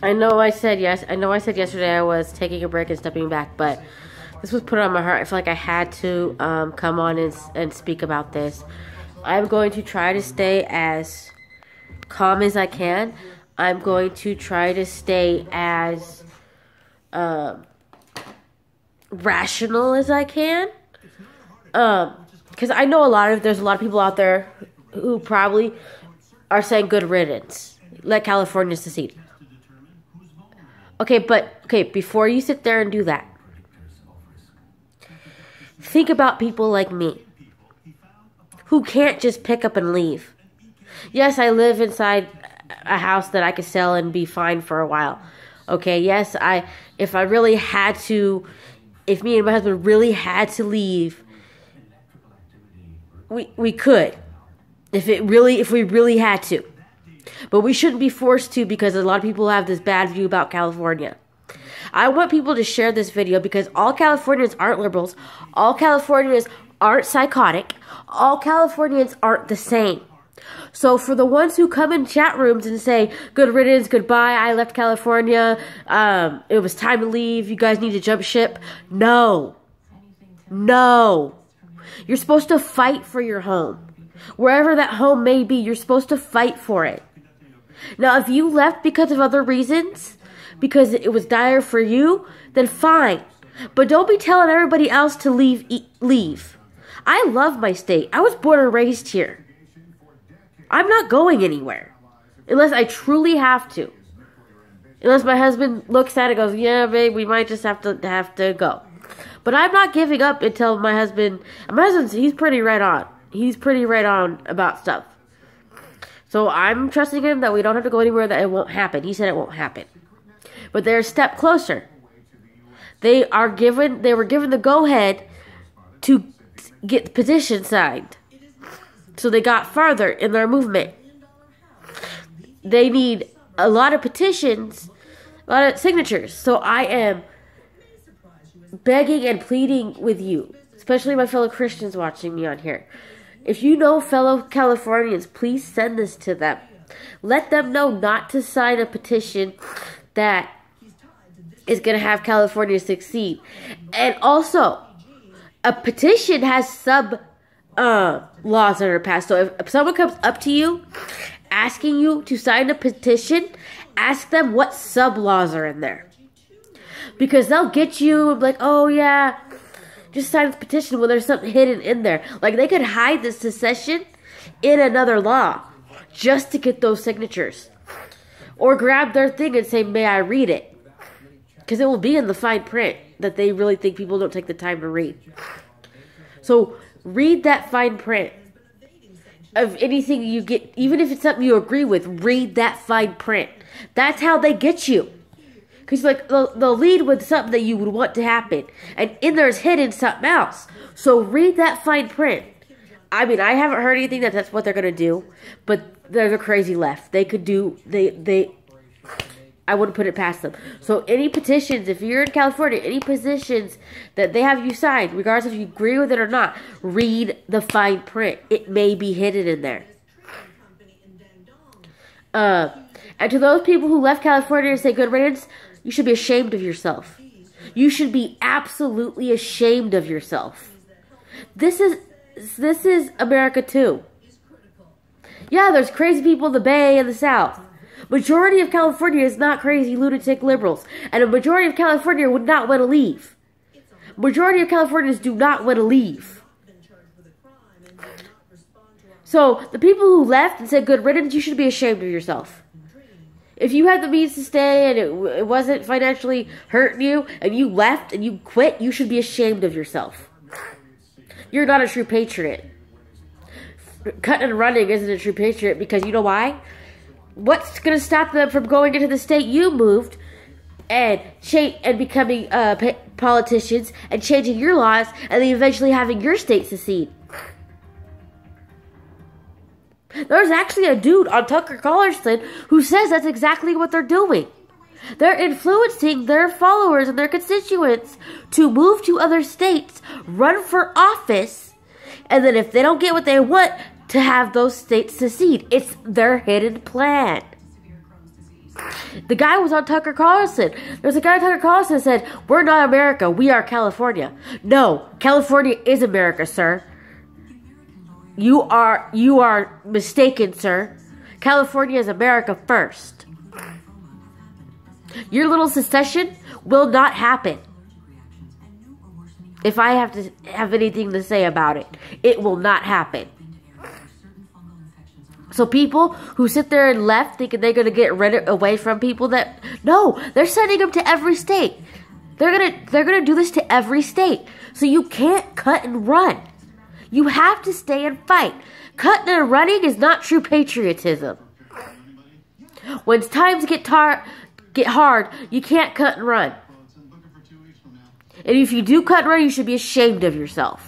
I know I said yes. I know I said yesterday I was taking a break and stepping back, but this was put on my heart. I feel like I had to come on and speak about this. I'm going to try to stay as calm as I can. I'm going to try to stay as rational as I can. Because I know there's a lot of people out there who probably are saying good riddance. Let California secede. Okay, before you sit there and do that, think about people like me who can't just pick up and leave. Yes, I live inside a house that I could sell and be fine for a while. Okay, yes, if me and my husband really had to leave, we could. If we really had to. But we shouldn't be forced to, because a lot of people have this bad view about California. I want people to share this video because all Californians aren't liberals. All Californians aren't psychotic. All Californians aren't the same. So for the ones who come in chat rooms and say, good riddance, goodbye, I left California, it was time to leave, you guys need to jump ship. No. You're supposed to fight for your home. Wherever that home may be, you're supposed to fight for it. Now, if you left because of other reasons, because it was dire for you, then fine. But don't be telling everybody else to leave. I love my state. I was born and raised here. I'm not going anywhere. Unless I truly have to. Unless my husband looks at it and goes, yeah, babe, we might just have to go. But I'm not giving up until my husband's, he's pretty right on. He's pretty right on about stuff. So I'm trusting him that we don't have to go anywhere, that it won't happen. He said it won't happen. But they're a step closer. They were given the go-ahead to get the petition signed. So they got farther in their movement. They need a lot of petitions, a lot of signatures. So I am begging and pleading with you, especially my fellow Christians watching me on here. If you know fellow Californians, please send this to them. Let them know not to sign a petition that is going to have California succeed. And also, a petition has laws that are passed. So if someone comes up to you asking you to sign a petition, ask them what sub-laws are in there. Because they'll get you like, oh yeah, just sign the petition when there's something hidden in there. Like they could hide the secession in another law just to get those signatures. Or grab their thing and say, may I read it? Because it will be in the fine print that they really think people don't take the time to read. So read that fine print of anything you get, even if it's something you agree with, read that fine print. That's how they get you. Because like they'll lead with something that you would want to happen. And in there is hidden something else. So read that fine print. I mean, I haven't heard anything that's what they're going to do. But they're the crazy left. They could do, I wouldn't put it past them. So any petitions, if you're in California, any petitions that they have you sign, regardless if you agree with it or not, read the fine print. It may be hidden in there. And to those people who left California and say good riddance, you should be ashamed of yourself. You should be absolutely ashamed of yourself. This is America too. Yeah, there's crazy people in the Bay and the South. Majority of California is not crazy lunatic liberals. And a majority of California would not want to leave. Majority of Californians do not want to leave. So the people who left and said good riddance, you should be ashamed of yourself. If you had the means to stay and it wasn't financially hurting you and you left and you quit, you should be ashamed of yourself. You're not a true patriot. Cutting and running isn't a true patriot because you know why? What's going to stop them from going into the state you moved and becoming politicians and changing your laws and then eventually having your state secede? There's actually a dude on Tucker Carlson who says that's exactly what they're doing. They're influencing their followers and their constituents to move to other states, run for office, and then if they don't get what they want, to have those states secede. It's their hidden plan. The guy was on Tucker Carlson. There's a guy on Tucker Carlson that said, we're not America, we are California. No, California is America, sir. You are mistaken, sir. California is America first. Your little secession will not happen. If I have to have anything to say about it, it will not happen. So people who sit there and left thinking they're going to get rid away from people that... No, they're sending them to every state. They're gonna do this to every state. So you can't cut and run. You have to stay and fight. Cutting and running is not true patriotism. When times get hard, you can't cut and run. And if you do cut and run, you should be ashamed of yourself.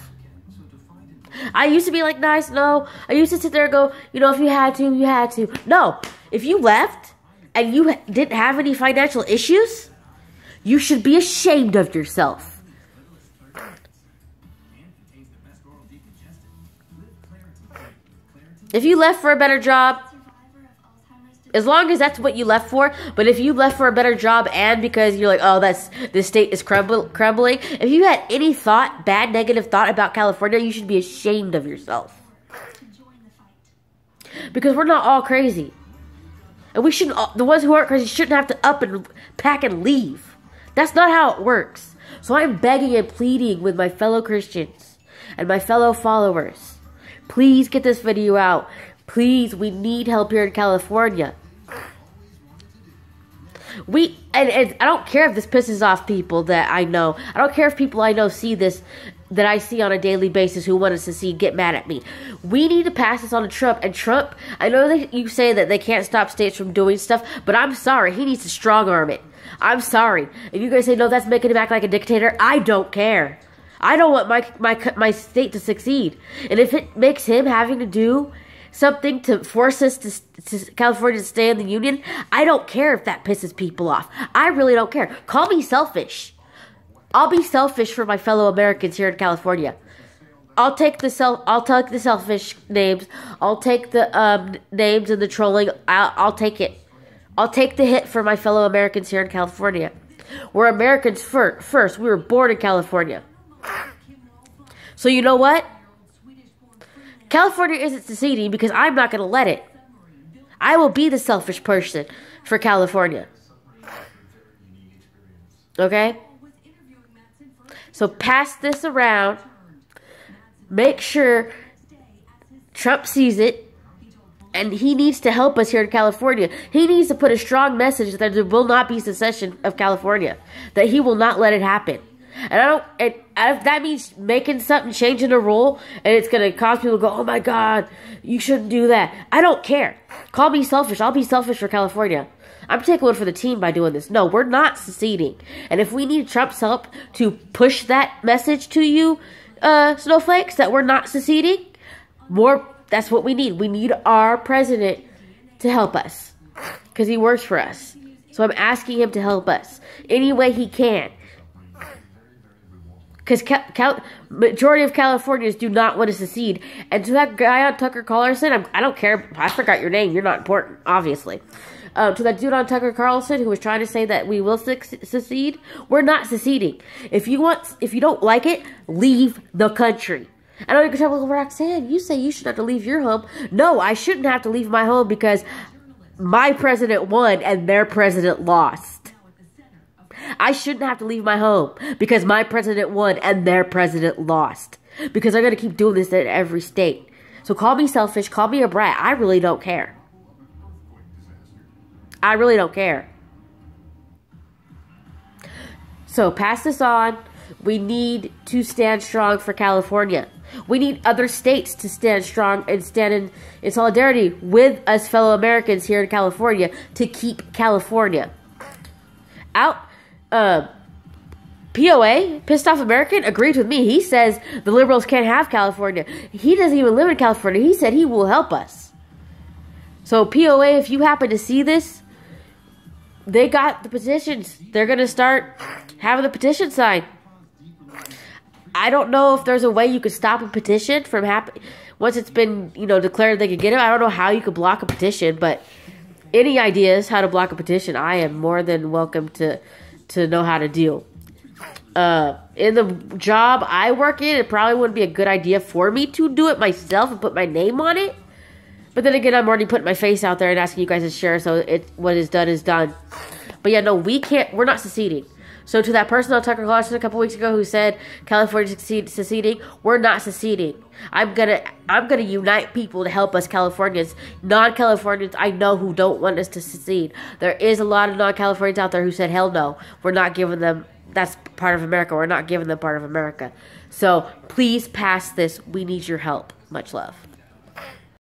I used to be like, nice, no. I used to sit there and go, you know, if you had to, you had to. No, if you left and you didn't have any financial issues, you should be ashamed of yourself. If you left for a better job, as long as that's what you left for, but if you left for a better job and because you're like, oh, this state is crumbling, if you had any thought, bad, negative thought about California, you should be ashamed of yourself. Because we're not all crazy. And we shouldn't, the ones who aren't crazy shouldn't have to up and pack and leave. That's not how it works. So I'm begging and pleading with my fellow Christians and my fellow followers. Please get this video out. Please, we need help here in California. And I don't care if this pisses off people that I know. I don't care if people I know see this, that I see on a daily basis who want us to see get mad at me. We need to pass this on to Trump. And Trump, I know that you say that they can't stop states from doing stuff, but I'm sorry. He needs to strong arm it. I'm sorry. If you guys say, no, that's making him act like a dictator, I don't care. I don't want my state to succeed. And if it makes him having to do something to force us to California to stay in the union, I don't care if that pisses people off. I really don't care. Call me selfish. I'll be selfish for my fellow Americans here in California. I'll take the selfish names. I'll take the names and the trolling. I'll take it. I'll take the hit for my fellow Americans here in California. We're Americans first. We were born in California. So you know what? California isn't seceding because I'm not going to let it. I will be the selfish person for California. Okay? So pass this around. Make sure Trump sees it. And he needs to help us here in California. He needs to put a strong message that there will not be secession of California. That he will not let it happen. And if that means making something, changing a rule, and it's going to cause people to go, oh my God, you shouldn't do that. I don't care. Call me selfish. I'll be selfish for California. I'm taking one for the team by doing this. No, we're not seceding. And if we need Trump's help to push that message to you, snowflakes, that we're not seceding, that's what we need. We need our president to help us because he works for us. So I'm asking him to help us any way he can. Because majority of Californians do not want to secede. And to that guy on Tucker Carlson, I don't care. I forgot your name. You're not important, obviously. To that dude on Tucker Carlson who was trying to say that we will secede, we're not seceding. If you don't like it, leave the country. I know you can tell, well, Roxanne, you say you should have to leave your home. No, I shouldn't have to leave my home because my president won and their president lost. I shouldn't have to leave my home because my president won and their president lost. Because they're going to keep doing this in every state. So call me selfish, call me a brat. I really don't care. I really don't care. So pass this on. We need to stand strong for California. We need other states to stand strong and stand in solidarity with us fellow Americans here in California to keep California out. POA, Pissed Off American, agrees with me. He says the liberals can't have California. He doesn't even live in California. He said he will help us. So POA, if you happen to see this, they got the petitions. They're going to start having the petition signed. I don't know if there's a way you could stop a petition from happening once it's been, declared they could get it. I don't know how you could block a petition, but any ideas how to block a petition, I am more than welcome to know how to deal. In the job I work in, it probably wouldn't be a good idea for me to do it myself and put my name on it. But then again, I'm already putting my face out there and asking you guys to share, so what is done is done. But yeah, no, we're not seceding. So to that person on Tucker Carlson a couple weeks ago who said California's seceding, we're not seceding. I'm gonna unite people to help us Californians. Non-Californians I know who don't want us to secede. There is a lot of non-Californians out there who said, hell no, we're not giving them, that's part of America. We're not giving them part of America. So please pass this. We need your help. Much love.